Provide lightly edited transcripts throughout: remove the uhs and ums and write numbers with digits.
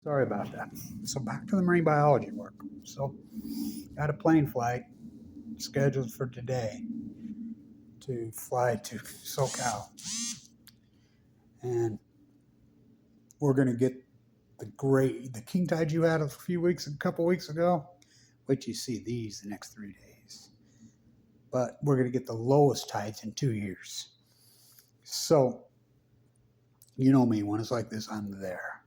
Sorry about that. So back to the marine biology work. So got a plane flight scheduled for today to fly to SoCal, and we're going to get the king tides you had a couple weeks ago. Wait till you see these the next 3 days. But we're going to get the lowest tides in 2 years. So you know me, when it's like this, I'm there.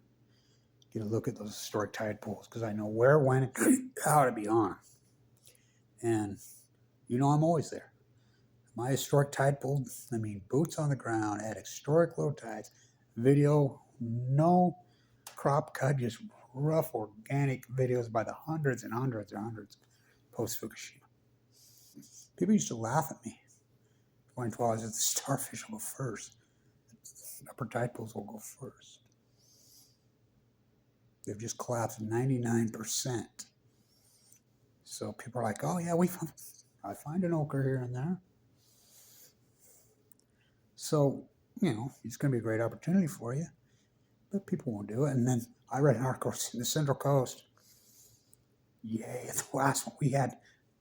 Get a look at those historic tide pools because I know where, when, and how to be on. And you know I'm always there. My historic tide pool, boots on the ground at historic low tides. Video, no crop cut, just rough organic videos by the hundreds and hundreds and hundreds post Fukushima. People used to laugh at me. 2012, I said the starfish will go first. Upper tide pools will go first. They've just collapsed 99%. So people are like, oh yeah, I find an ochre here and there. So, it's going to be a great opportunity for you. But people won't do it. And then I read an article in the Central Coast. Yay, the last one, we had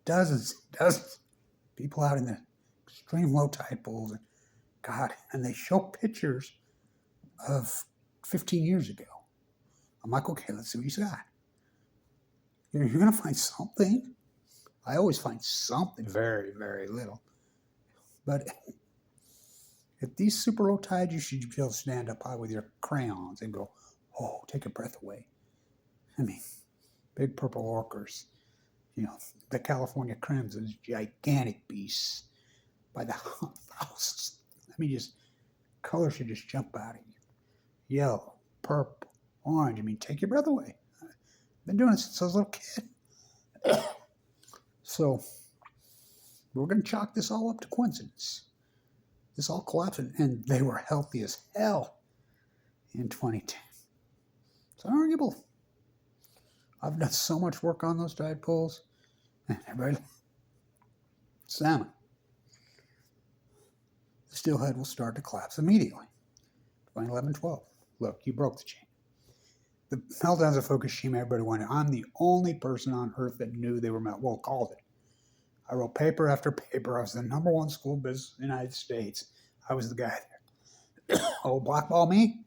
dozens of people out in the extreme low tide pools. And they show pictures of 15 years ago. I'm like, okay, let's see what you got. You're going to find something. I always find something, very, very little. But at these super low tides, you should be able to stand up high with your crayons and go, oh, take a breath away. Big purple orcas, the California crimsons, gigantic beasts by the thousands. Just colors should just jump out at you. Yellow, purple, orange. Take your breath away. I've been doing it since I was a little kid. So we're going to chalk this all up to coincidence. This all collapsed, and they were healthy as hell in 2010. It's unarguable. I've done so much work on those tide pools. And everybody, salmon. The steelhead will start to collapse immediately. 2011-12. Look, you broke the chain. The meltdowns of Fukushima, everybody went, I'm the only person on earth that knew they were called it. I wrote paper after paper. I was the number one school business in the United States. I was the guy there. Oh, blackball me?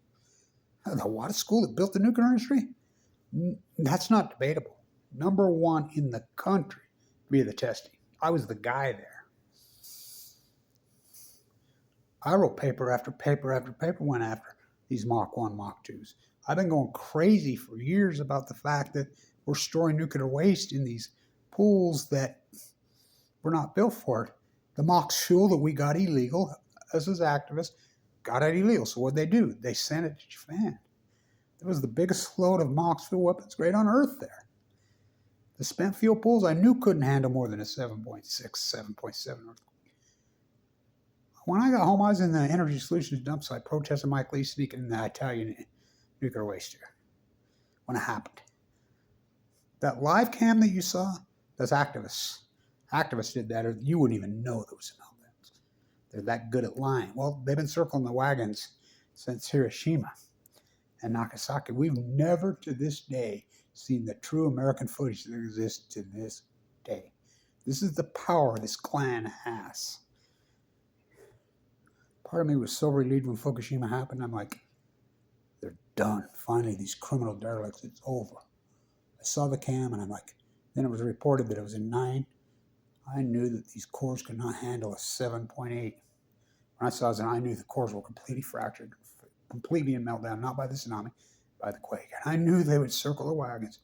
The what school that built the nuclear industry? That's not debatable. Number one in the country via the testing. I was the guy there. I wrote paper after paper after paper went after these Mach 1, Mach 2s. I've been going crazy for years about the fact that we're storing nuclear waste in these pools that were not built for it. The MOX fuel that we got illegal, us as activists, got it illegal. So what'd they do? They sent it to Japan. It was the biggest load of MOX fuel weapons grade on Earth there. The spent fuel pools I knew couldn't handle more than a 7.6, 7.7 earthquake. When I got home, I was in the Energy Solutions dump site protesting Mike Lee sneaking in the Italian nuclear waste here when it happened. That live cam that you saw, that's activists. Activists did that, or you wouldn't even know there was an outlet. They're that good at lying. Well, they've been circling the wagons since Hiroshima and Nagasaki. We've never to this day seen the true American footage that exists to this day. This is the power this clan has. Part of me was so relieved when Fukushima happened. I'm like, they're done. Finally, these criminal derelicts, it's over. I saw the cam and I'm like, then it was reported that it was a 9. I knew that these cores could not handle a 7.8. When I saw it, I knew the cores were completely fractured, completely in meltdown, not by the tsunami, by the quake. And I knew they would circle the wagons,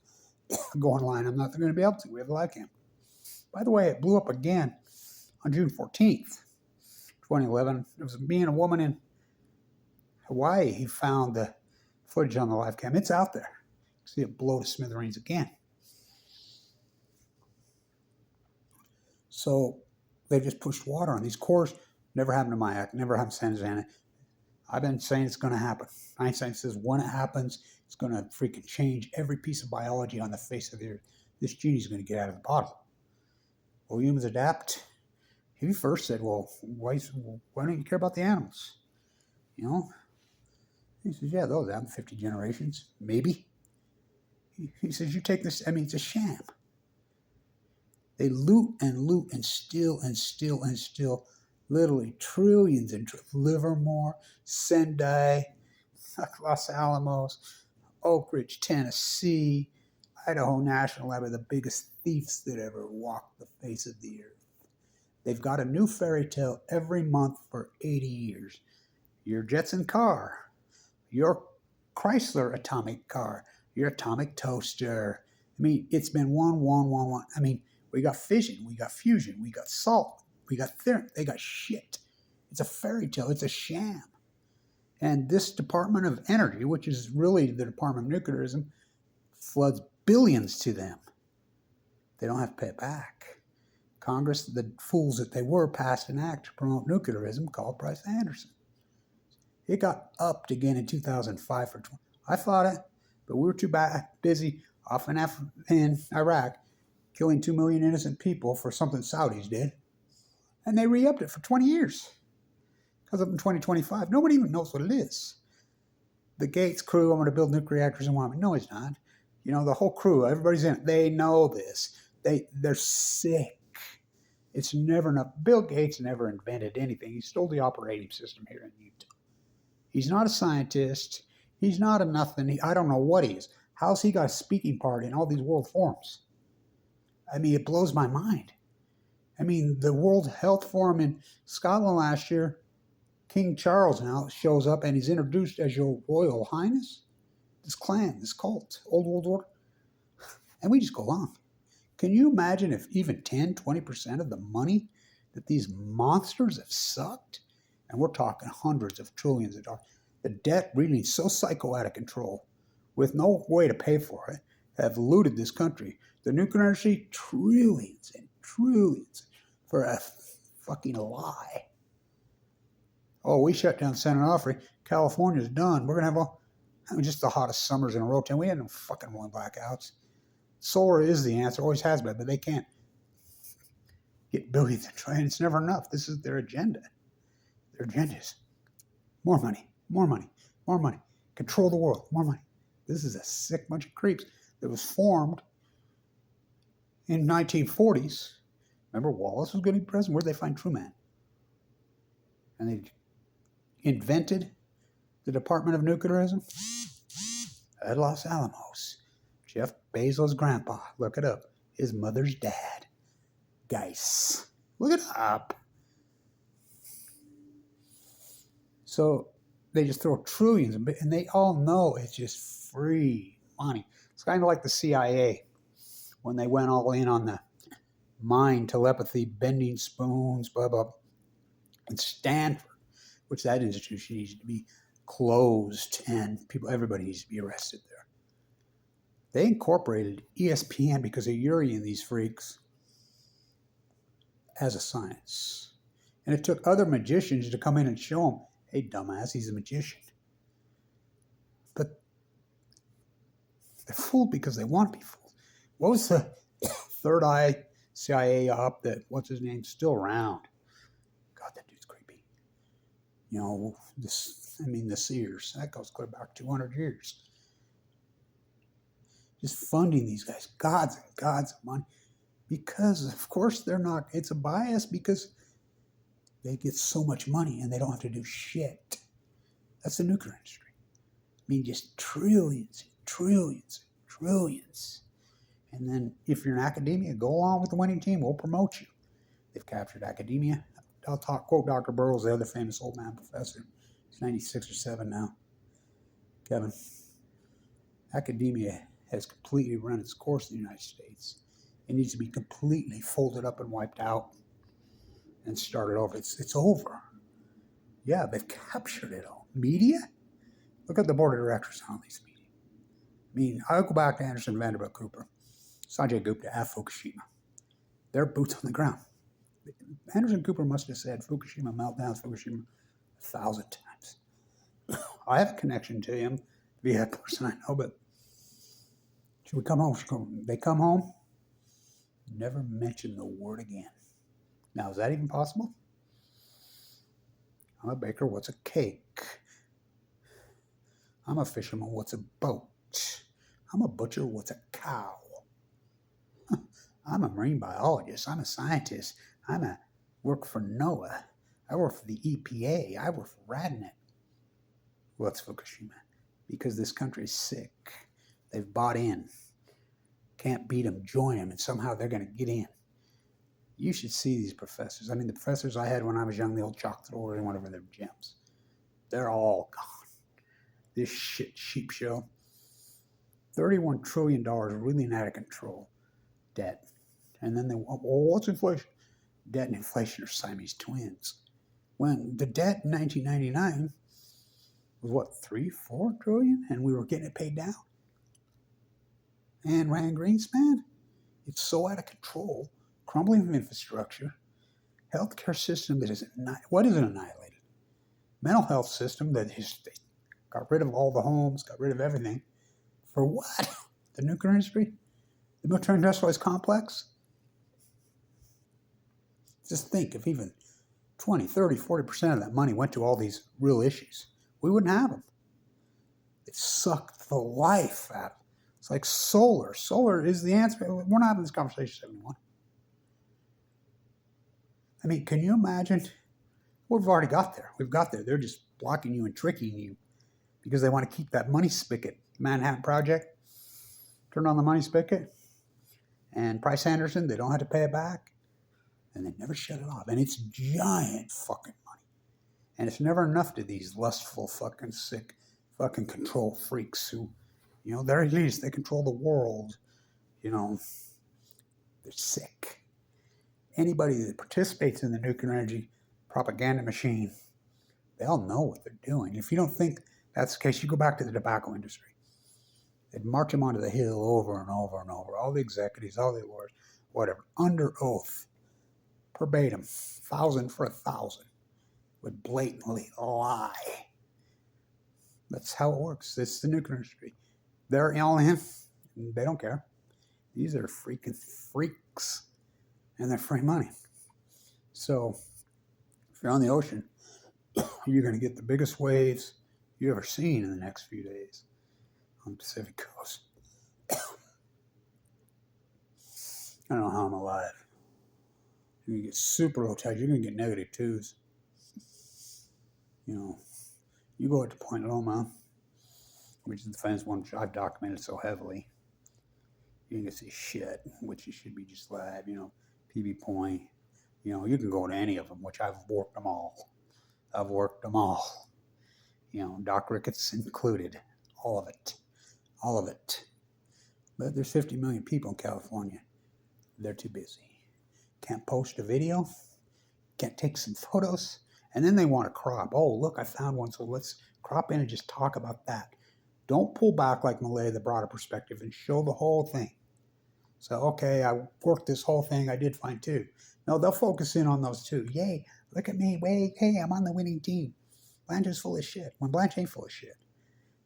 go in line. I'm not going to be able to. We have a live cam. By the way, it blew up again on June 14th, 2011. It was me and a woman in Hawaii. He found the footage on the live cam. It's out there. See it blow to smithereens again. So they just pushed water on these cores. Never happened to Mayak, never happened to San Jose. I've been saying it's going to happen. Einstein says when it happens, it's going to freaking change every piece of biology on the face of the earth. This genie's going to get out of the bottle. Will humans adapt? He first said, well, why don't you care about the animals? He says, yeah, those happen 50 generations, maybe. He says, you take this, I mean, it's a sham. They loot and steal and steal and steal literally trillions in Livermore, Sendai, Los Alamos, Oak Ridge, Tennessee, Idaho National Lab are the biggest thieves that ever walked the face of the earth. They've got a new fairy tale every month for 80 years. Your Jetson car, your Chrysler atomic car, your atomic toaster. I mean, it's been one. I mean, we got fission, we got fusion, we got salt, we got theorem. They got shit. It's a fairy tale. It's a sham. And this Department of Energy, which is really the Department of Nuclearism, floods billions to them. They don't have to pay it back. Congress, the fools that they were, passed an act to promote nuclearism called Price-Anderson. It got upped again in 2005 for 20. I fought it, but we were too busy off in Iraq killing 2 million innocent people for something Saudis did. And they re-upped it for 20 years. Because up in 2025, nobody even knows what it is. The Gates crew, I'm going to build nuclear reactors in Wyoming. No, he's not. You know, the whole crew, everybody's in it. They know this. They're sick. It's never enough. Bill Gates never invented anything. He stole the operating system here in Utah. He's not a scientist. He's not a nothing. I don't know what he is. How's he got a speaking part in all these world forums? I mean, it blows my mind. I mean, the World Health Forum in Scotland last year, King Charles now shows up and he's introduced as your Royal Highness. This clan, this cult, Old World Order. And we just go on. Can you imagine if even 10, 20% of the money that these monsters have sucked, and we're talking hundreds of trillions of dollars, the debt reading so psycho out of control, with no way to pay for it, have looted this country. The nuclear industry, trillions and trillions for a fucking lie. Oh, we shut down San Onofre. California's done. We're going to have just the hottest summers in a row. We had no fucking more blackouts. Solar is the answer, always has been, but they can't get billions and try, and it's never enough. This is their agenda. Their agenda is more money, more money, more money. Control the world, more money. This is a sick bunch of creeps that was formed in 1940s. Remember, Wallace was going to be president. Where'd they find Truman? And they invented the Department of Nuclearism at Los Alamos. Jeff Bezos' grandpa. Look it up. His mother's dad. Geis. Look it up. So they just throw trillions, and they all know it's just free money. It's kind of like the CIA when they went all in on the mind, telepathy, bending spoons, blah, blah, blah. And Stanford, which that institution needs to be closed, and everybody needs to be arrested there. They incorporated ESPN because of Uri and these freaks as a science. And it took other magicians to come in and show them, hey, dumbass, he's a magician. But they're fooled because they want to be fooled. What was the Third Eye CIA op that, what's his name, still around? God, that dude's creepy. You know, the Sears, that goes clear back 200 years. Just funding these guys, gods and gods of money, because of course they're not, it's a bias because they get so much money and they don't have to do shit. That's the nuclear industry. I mean, just trillions, trillions, trillions. And then if you're in academia, go along with the winning team, we'll promote you. They've captured academia. I'll quote Dr. Burroughs, the other famous old man professor. He's 96 or 7 now. Kevin, academia has completely run its course in the United States. It needs to be completely folded up and wiped out and started over. It's over. Yeah, they've captured it all. Media? Look at the board of directors on these media. I mean, I'll go back to Anderson, Vanderbilt, Cooper, Sanjay Gupta at Fukushima. They're boots on the ground. Anderson Cooper must have said Fukushima meltdowns, Fukushima 1,000 times. I have a connection to him via a person I know, but should we come home? They come home, never mention the word again. Now, is that even possible? I'm a baker, what's a cake? I'm a fisherman, what's a boat? I'm a butcher with a cow. I'm a marine biologist. I'm a scientist. Work for NOAA. I work for the EPA. I work for Radnet. Well, it's Fukushima. Because this country is sick. They've bought in. Can't beat them, join them, and somehow they're going to get in. You should see these professors. I mean, the professors I had when I was young, the old chocolate or whatever, they're gems. They're all gone. This shit sheep show. $31 trillion really out of control. Debt. And then what's inflation? Debt and inflation are Siamese twins. When the debt in 1999 was what, 3-4 trillion? And we were getting it paid down. And Rand Greenspan, it's so out of control. Crumbling infrastructure. Healthcare system that is what is it annihilated? Mental health system that they got rid of all the homes, got rid of everything. For what? The nuclear industry? The military industrialized complex? Just think if even 20, 30, 40% of that money went to all these real issues, we wouldn't have them. It sucked the life out of it. It's like solar. Solar is the answer. We're not having this conversation anymore. I mean, can you imagine? We've already got there. We've got there. They're just blocking you and tricking you because they want to keep that money spigot. Manhattan Project, turn on the money spigot, and Price Anderson, they don't have to pay it back, and they never shut it off. And it's giant fucking money. And it's never enough to these lustful, fucking sick, fucking control freaks who, they're elites. They control the world. They're sick. Anybody that participates in the nuclear energy propaganda machine, they all know what they're doing. If you don't think that's the case, you go back to the tobacco industry. They'd march them onto the hill over and over and over. All the executives, all the lawyers, whatever, under oath, verbatim, 1,000 for 1,000, would blatantly lie. That's how it works. It's the nuclear industry. They're all in. They don't care. These are freaking freaks. And they're free money. So if you're on the ocean, you're going to get the biggest waves you've ever seen in the next few days on the Pacific coast. I don't know how I'm alive. You're going to get super low tide. You're going to get -2s. You go out to Point Loma, which is the famous one which I've documented so heavily. You can see shit, which you should be just live, PB Point. You can go to any of them, which I've worked them all. Doc Ricketts included. All of it. But there's 50 million people in California. They're too busy. Can't post a video. Can't take some photos. And then they want to crop. Oh, look, I found one, so let's crop in and just talk about that. Don't pull back like Malay, the broader perspective, and show the whole thing. So, okay, I worked this whole thing. I did fine too. No, they'll focus in on those two. Yay, look at me. Wait, hey, I'm on the winning team. Blanche is full of shit. When Blanche ain't full of shit.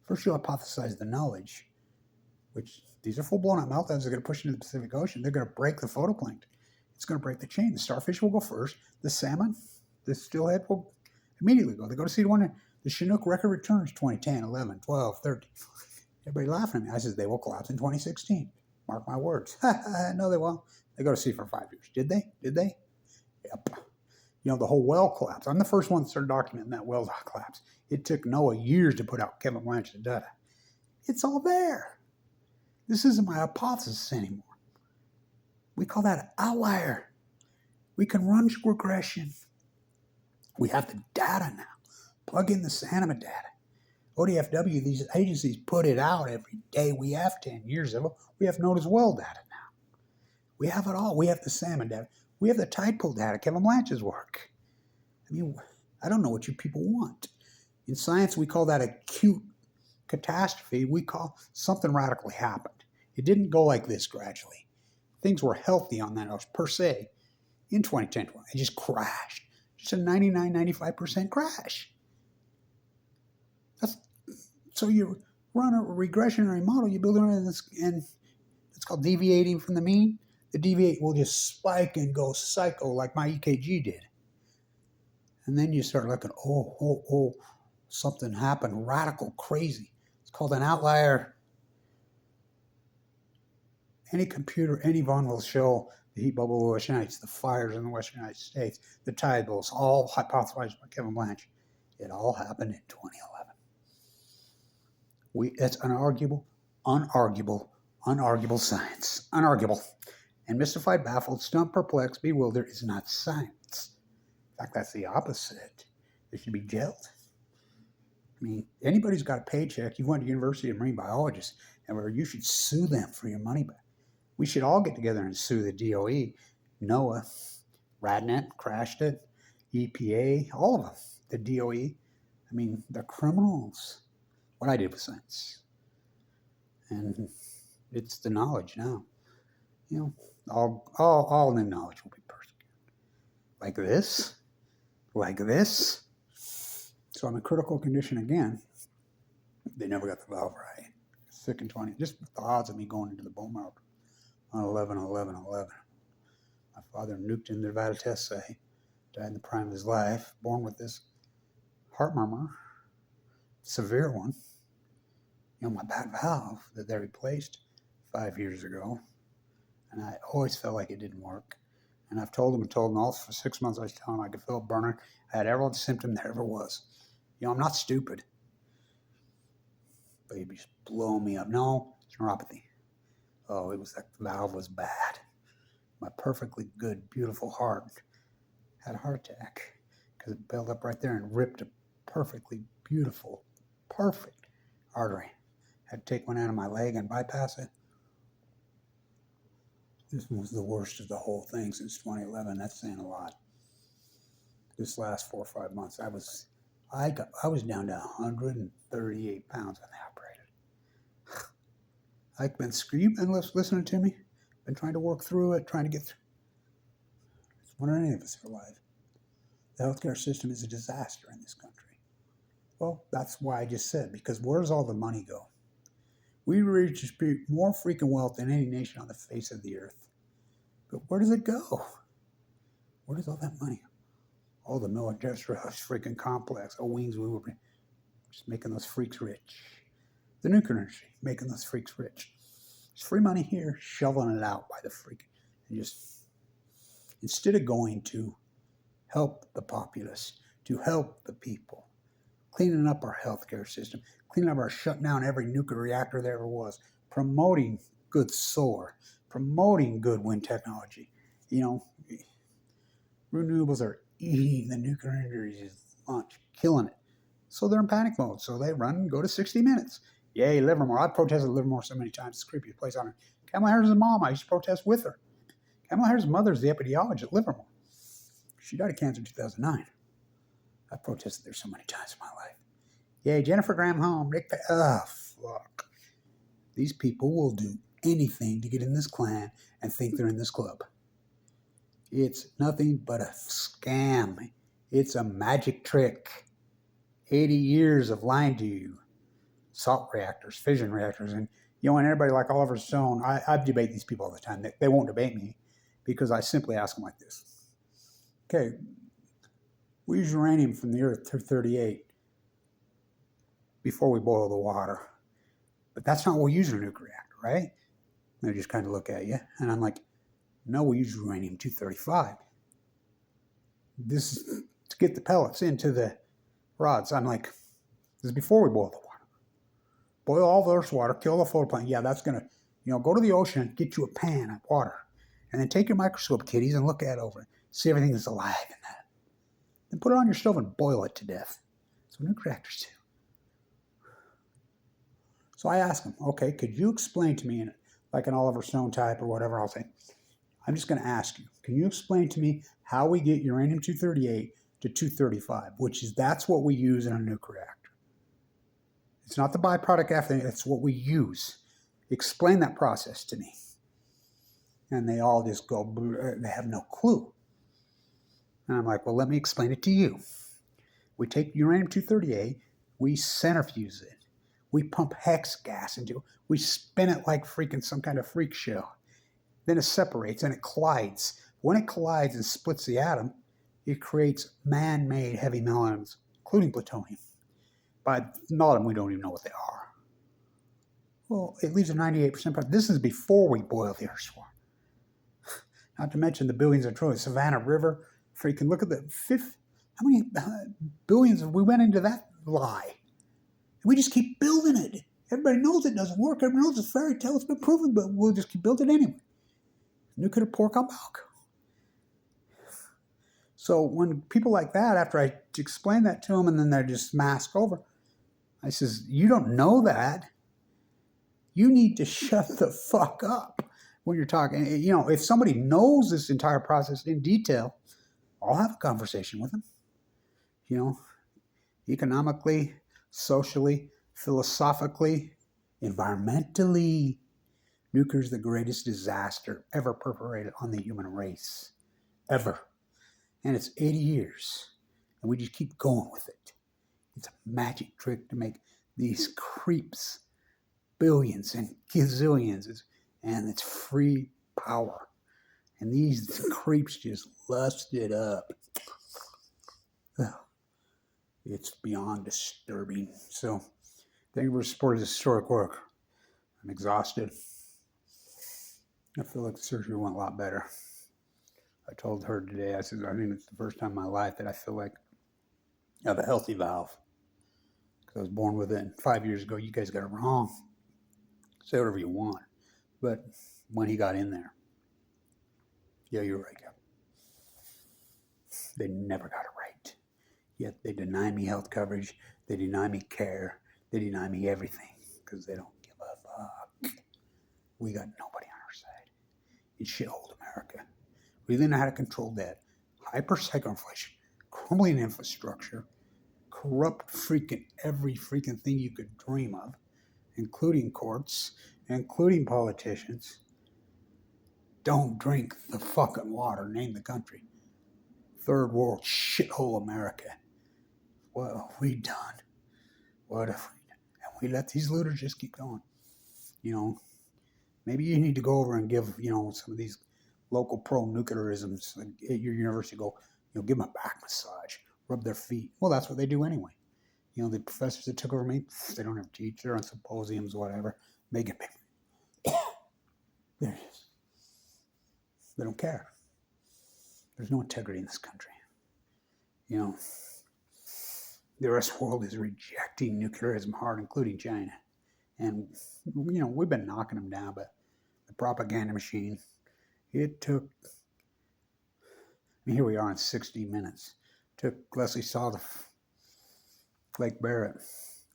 First, you hypothesize the knowledge, which these are full-blown out meltdowns. They're going to push into the Pacific Ocean. They're going to break the photoplankton. It's going to break the chain. The starfish will go first. The salmon, the steelhead will immediately go. They go to see the one. The Chinook record returns 2010, 11, 12, 13. Everybody laughing at me. I said, they will collapse in 2016. Mark my words. No, they won't. They go to sea for 5 years. Did they? Yep. The whole whale collapse. I'm the first one that started documenting that whale collapse. It took NOAA years to put out Kevin Blanch's data. It's all there. This isn't my hypothesis anymore. We call that an outlier. We can run regression. We have the data now. Plug in the Sanoma data. ODFW, these agencies put it out every day. We have 10 years of it. We have Notice Well data now. We have it all. We have the salmon data. We have the tide pool data, Kevin Blanch's work. I don't know what you people want. In science, we call that acute catastrophe. We call something radically happened. It didn't go like this gradually. Things were healthy on that per se in 2010. It just crashed. Just a 99, 95% crash. So you run a regressionary model, you build it on this, and it's called deviating from the mean. The deviate will just spike and go psycho like my EKG did. And then you start looking, something happened, radical, crazy. It's called an outlier. any computer, any one will show the heat bubble of the Western United States, the fires in the Western United States, the tide bowls, all hypothesized by Kevin Blanch. It all happened in 2011. It's unarguable science. Unarguable. And mystified, baffled, stumped, perplexed, bewildered is not science. In fact, that's the opposite. It should be jailed. I mean, anybody's got a paycheck, you went to university of marine biologists, and where you should sue them for your money back. We should all get together and sue the DOE, NOAA, RadNet, crashed it, EPA, all of them, the DOE. I mean, they're criminals. What I did with science. And it's the knowledge now. You know, all new knowledge will be persecuted. Like this. So I'm in critical condition again. They never got the valve right. Sick and 20. Just the odds of me going into the bone marrow on 11/11/11. My father nuked in the Nevada test site, died in the prime of his life, born with this heart murmur, severe one. You know, my back valve that they replaced 5 years ago. And I always felt like it didn't work. And I've told them all for 6 months. I was telling them I could feel it burning. I had every symptom there ever was. You know, I'm not stupid. Baby's blowing me up. No, it's neuropathy. Oh, it was that valve was bad. My perfectly good, beautiful heart had a heart attack because it built up right there and ripped a perfectly beautiful, perfect artery. Had to take one out of my leg and bypass it. This was the worst of the whole thing since 2011. That's saying a lot. This last 4 or 5 months, I was down to 138 pounds when they operated. I've been screaming and listening to me. Been trying to work through it, trying to get through. It's wonder any of us are alive. The healthcare system is a disaster in this country. Well, that's why I just said, because where does all the money go? We reach more freaking wealth than any nation on the face of the earth. But where does it go? Where does all that money go? All the military freaking complex, wings we were just making those freaks rich. The nuclear industry, making those freaks rich. There's free money here, shoveling it out by the freak. And just, instead of going to help the populace, to help the people, cleaning up our healthcare system, cleaning up our shutting down every nuclear reactor there ever was, promoting good solar, promoting good wind technology. You know, renewables are eating the nuclear industry's lunch, killing it. So they're in panic mode. So they run and go to 60 minutes. Yay, Livermore. I've protested Livermore so many times. It's the creepiest place on earth. Kamala Harris' mom, I used to protest with her. Kamala Harris' mother is the epidemiologist at Livermore. She died of cancer in 2009. I protested there so many times in my life. Yay, Jennifer Granholm, Rick. Fuck. These people will do anything to get in this clan and think they're in this club. It's nothing but a scam. It's a magic trick. 80 years of lying to you. Salt reactors, fission reactors, and you know, and everybody like Oliver Stone, I debate these people all the time. They won't debate me because I simply ask them like this. Okay, we use uranium from the earth 238 before we boil the water. But that's not what we use in a nuclear reactor, right? And they just kind of look at you. And I'm like, no, we use uranium 235. This is to get the pellets into the rods. I'm like, this is before we boil the water. Boil all the earth's water, kill the photoplankton. Yeah, that's going to, go to the ocean and get you a pan of water. And then take your microscope, kiddies, and look at it over it. See everything that's alive in that. Then put it on your stove and boil it to death. That's what nuclear reactors do. So I ask them, okay, could you explain to me, like an Oliver Stone type or whatever, I'll say, I'm just going to ask you, can you explain to me how we get uranium-238 to 235, that's what we use in a nuclear reactor. It's not the byproduct after, it's what we use. Explain that process to me. And they all just go, they have no clue. And I'm like, well, let me explain it to you. We take uranium-238, we centrifuge it. We pump hex gas into it. We spin it like freaking some kind of freak show. Then it separates and it collides. When it collides and splits the atom, it creates man-made heavy elements, including plutonium. By a lot of them, we don't even know what they are. Well, it leaves a 98%. This is before we boil the Earth's core. Not to mention the billions of trillions. Savannah River. Freaking look at the fifth. How many billions we went into that lie? We just keep building it. Everybody knows it doesn't work. Everybody knows it's a fairy tale. It's been proven, but we'll just keep building it anyway. Nuclear pork on milk. So when people like that, after I explain that to them and then they just mask over, I says, you don't know that. You need to shut the fuck up when you're talking. You know, if somebody knows this entire process in detail, I'll have a conversation with them. You know, economically, socially, philosophically, environmentally. Nuclear is the greatest disaster ever perpetrated on the human race. Ever. And it's 80 years. And we just keep going with it. It's a magic trick to make these creeps billions and gazillions. And it's free power. And these creeps just lust it up. It's beyond disturbing. So, thank you for supporting this historic work. I'm exhausted. I feel like the surgery went a lot better. I told her today, I said, I think it's the first time in my life that I feel like I have a healthy valve. Because I was born with it. 5 years ago, you guys got it wrong. Say whatever you want. But when he got in there, yeah, you're right, Cap. They never got it right. Yet they deny me health coverage. They deny me care. They deny me everything. Because they don't give a fuck. We got nobody on our side. In shithole America. We didn't know how to control debt. Hyper-hyperinflation. Crumbling infrastructure. Corrupt freaking every freaking thing you could dream of. Including courts. Including politicians. Don't drink the fucking water. Name the country. Third world shithole America. What have we done? What have we done? And we let these looters just keep going. You know, maybe you need to go over and give, you know, some of these local pro-nuclearisms at your university, go, you know, give them a back massage, rub their feet. Well, that's what they do anyway. You know, the professors that took over me, they don't have to teach. They're on symposiums, whatever. Make it big. There it is. They don't care. There's no integrity in this country. You know, the rest of the world is rejecting nuclearism hard, including China. And, you know, we've been knocking them down, but the propaganda machine, it took, I mean, here we are in 60 minutes. Took Leslie Stahl to Lake Barrett,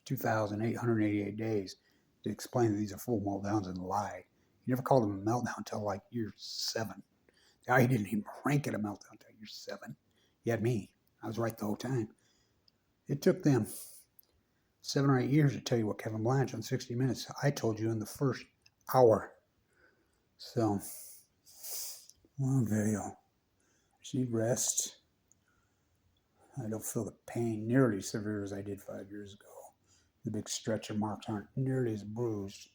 2,888 days to explain that these are full meltdowns and lie. He never called them a meltdown until like year 7. He didn't even rank it a meltdown until year 7. He had me. I was right the whole time. It took them 7 or 8 years to tell you what Kevin Blanch on 60 Minutes. I told you in the first hour. So, well, video. Just need rest. I don't feel the pain nearly as severe as I did 5 years ago. The big stretcher marks aren't nearly as bruised,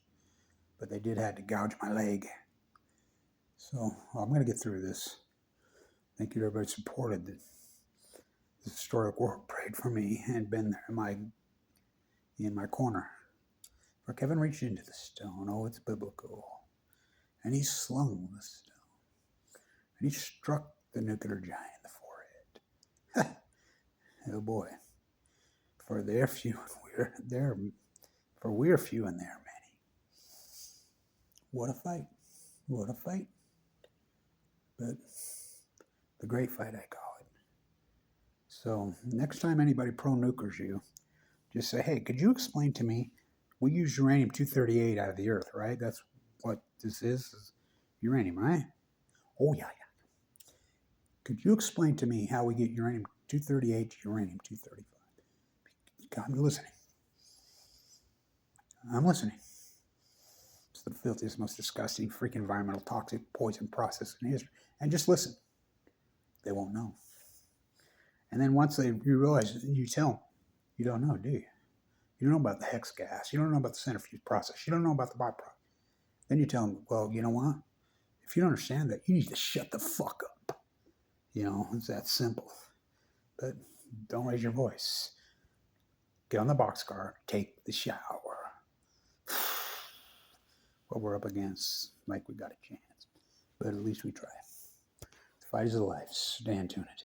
but they did have to gouge my leg. So, I'm going to get through this. Thank you to everybody who supported this historic work, prayed for me, and been there in my corner. For Kevin reached into the stone. Oh, it's biblical. And he slung the stone. And he struck the nuclear giant in the forehead. Oh boy. For they're few and we're few and they're many. What a fight. What a fight. But the great fight, I call it. So next time anybody pro-nukers you, just say, hey, could you explain to me, we use uranium-238 out of the earth, right? That's what this is uranium, right? Oh, yeah. Could you explain to me how we get uranium-238 to uranium-235? I'm listening. I'm listening. It's the filthiest, most disgusting, freaking environmental, toxic, poison process in history. And just listen. They won't know. And then once you realize, you tell them, you don't know, do you? You don't know about the hex gas. You don't know about the centrifuge process. You don't know about the byproduct. Then you tell them, well, you know what? If you don't understand that, you need to shut the fuck up. You know, it's that simple. But don't raise your voice. Get on the boxcar. Take the shower. what we're up against like we got a chance. But at least we try. The fight is the life. Stay tuned.